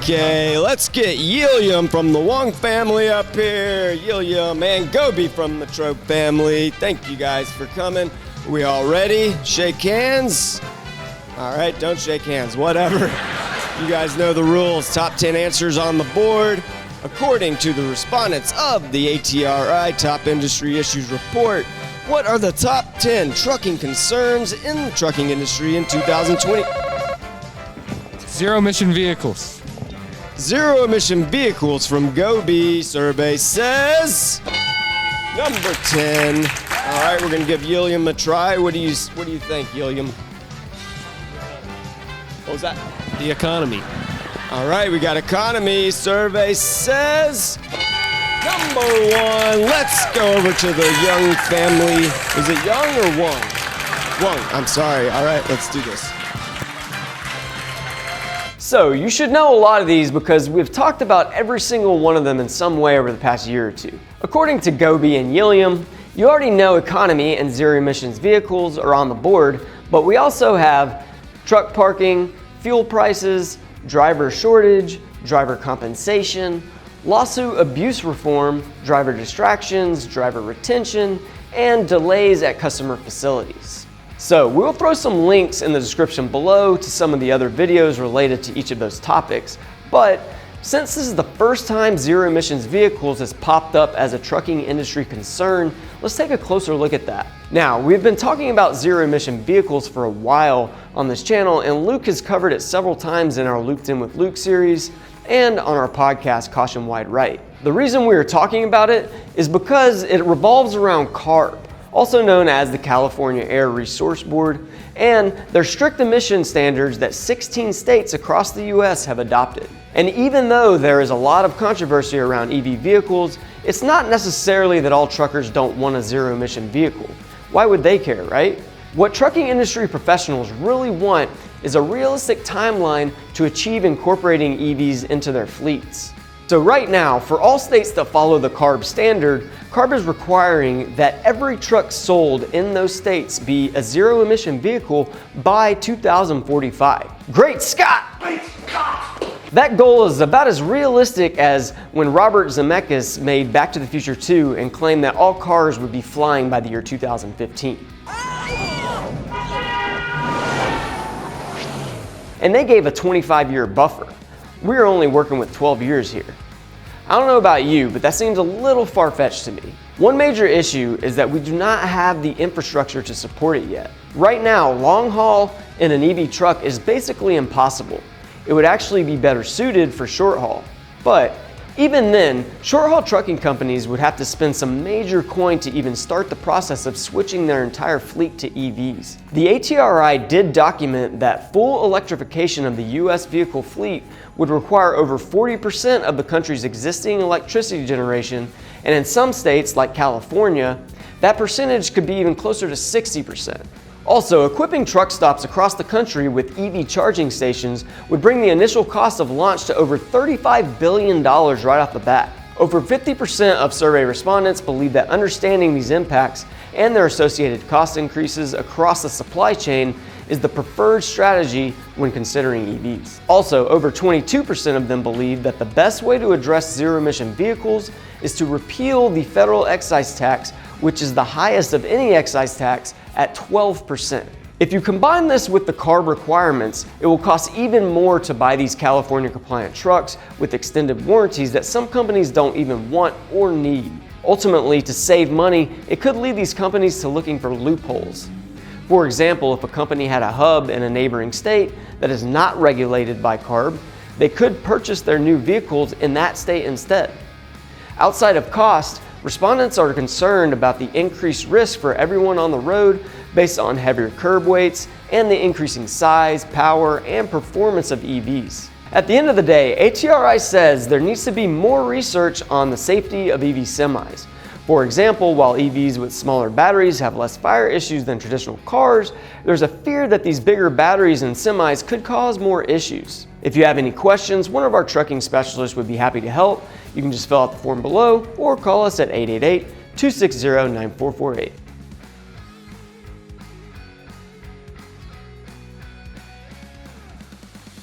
Okay, let's get Yilliam from the Wong family up here. Yilliam and Gobi from the Trope family. Thank you guys for coming. Are we all ready? Shake hands. All right, don't shake hands, whatever. You guys know the rules. Top 10 answers on the board. According to the respondents of the ATRI Top Industry Issues Report, what are the top 10 trucking concerns in the trucking industry in 2020? Zero-emission vehicles. Zero-emission vehicles from Gobi. Survey says number 10. All right, we're gonna give Yilliam a try. What do you think, Yilliam? What was that? The economy. All right, we got economy. Survey says number 1. Let's go over to the Young family. Is it Young or Wong? Wong, I'm sorry. All right, let's do this. So you should know a lot of these because we've talked about every single one of them in some way over the past year or two. According to Gobi and Yilliam, you already know economy and zero emissions vehicles are on the board, but we also have truck parking, fuel prices, driver shortage, driver compensation, lawsuit abuse reform, driver distractions, driver retention, and delays at customer facilities. So we'll throw some links in the description below to some of the other videos related to each of those topics, but since this is the first time zero emissions vehicles has popped up as a trucking industry concern, let's take a closer look at that. Now, we've been talking about zero emission vehicles for a while on this channel, and Luke has covered it several times in our Looped In with Luke series and on our podcast Caution Wide Right. The reason we are talking about it is because it revolves around CARB, also known as the California Air Resource Board, and their strict emission standards that 16 states across the US have adopted. And even though there is a lot of controversy around EV vehicles, it's not necessarily that all truckers don't want a zero emission vehicle. Why would they care, right? What trucking industry professionals really want is a realistic timeline to achieve incorporating EVs into their fleets. So right now, for all states that follow the CARB standard, CARB is requiring that every truck sold in those states be a zero-emission vehicle by 2045. Great Scott! Great Scott! That goal is about as realistic as when Robert Zemeckis made Back to the Future 2 and claimed that all cars would be flying by the year 2015. And they gave a 25-year buffer. We're only working with 12 years here. I don't know about you, but that seems a little far-fetched to me. One major issue is that we do not have the infrastructure to support it yet. Right now, long haul in an EV truck is basically impossible. It would actually be better suited for short haul. But even then, short haul trucking companies would have to spend some major coin to even start the process of switching their entire fleet to EVs. The ATRI did document that full electrification of the US vehicle fleet would require over 40% of the country's existing electricity generation, and in some states like California, that percentage could be even closer to 60%. Also, equipping truck stops across the country with EV charging stations would bring the initial cost of launch to over $35 billion right off the bat. Over 50% of survey respondents believe that understanding these impacts and their associated cost increases across the supply chain is the preferred strategy when considering EVs. Also, over 22% of them believe that the best way to address zero-emission vehicles is to repeal the federal excise tax, which is the highest of any excise tax at 12%. If you combine this with the CARB requirements, it will cost even more to buy these California compliant trucks with extended warranties that some companies don't even want or need. Ultimately, to save money, it could lead these companies to looking for loopholes. For example, if a company had a hub in a neighboring state that is not regulated by CARB, they could purchase their new vehicles in that state instead. Outside of cost, respondents are concerned about the increased risk for everyone on the road based on heavier curb weights and the increasing size, power, and performance of EVs. At the end of the day, ATRI says there needs to be more research on the safety of EV semis. For example, while EVs with smaller batteries have less fire issues than traditional cars, there's a fear that these bigger batteries in semis could cause more issues. If you have any questions, one of our trucking specialists would be happy to help. You can just fill out the form below or call us at 888-260-9448.